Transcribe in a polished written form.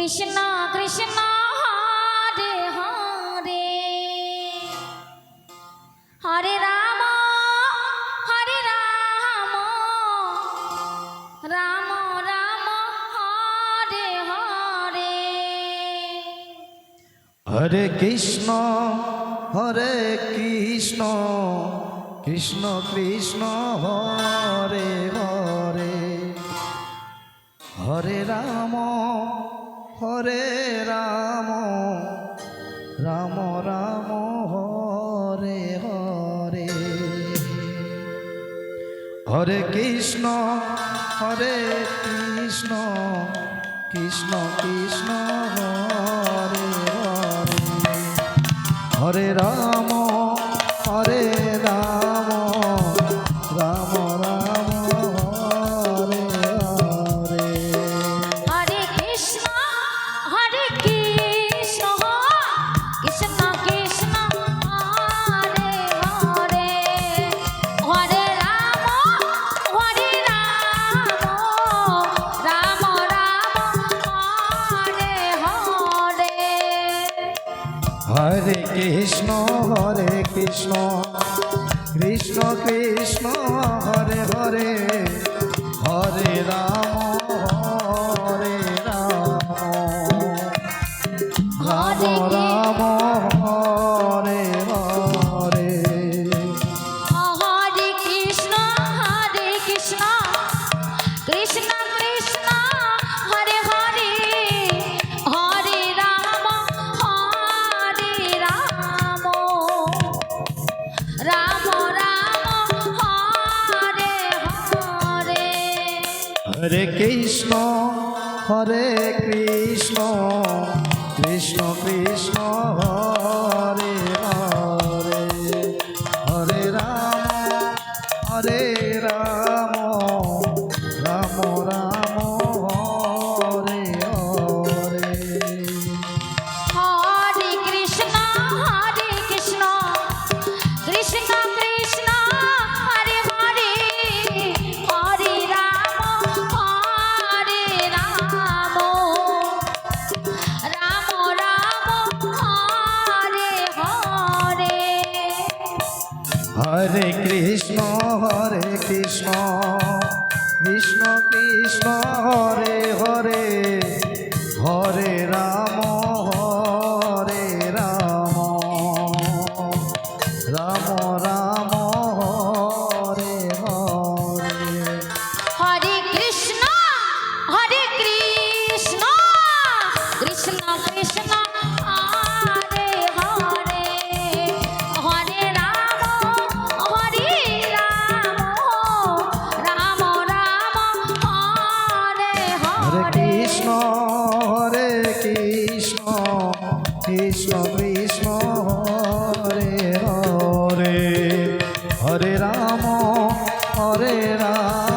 Krishna Krishna Hare Hare Hare Ram Ram Ram Hare Hare. Hare Krishna Krishna Krishna Hare Hare Hare Ram Ram Ram Hare Hare. Hare Krishna Krishna Krishna Hare Hare Hare Ram Ram Ram Hare Hare. Hare Krishna Krishna Krishna Hare Hare Hare Ram Ram Hare Hare. Hare Krishna Krishna Krishna Hare Hare Hare Ram Ram Ram Hare Hare. Hare Krishna Krishna Krishna Hare Hare Hare Ram Ram Hare Hare. Hare Krishna Krishna Krishna Hare Hare Hare Ram Ram Ram Hare Hare. Hare Krishna Krishna Krishna Hare Hare Hare Ram Ram Hare Hare. Hare Krishna Krishna Krishna Hare Hare Hare Ram Ram Ram Hare Hare. Hare Krishna Krishna Krishna Hare Hare Hare Ram Ram Hare Hare Hare. Krishna Krishna Hare Hare Hare Ram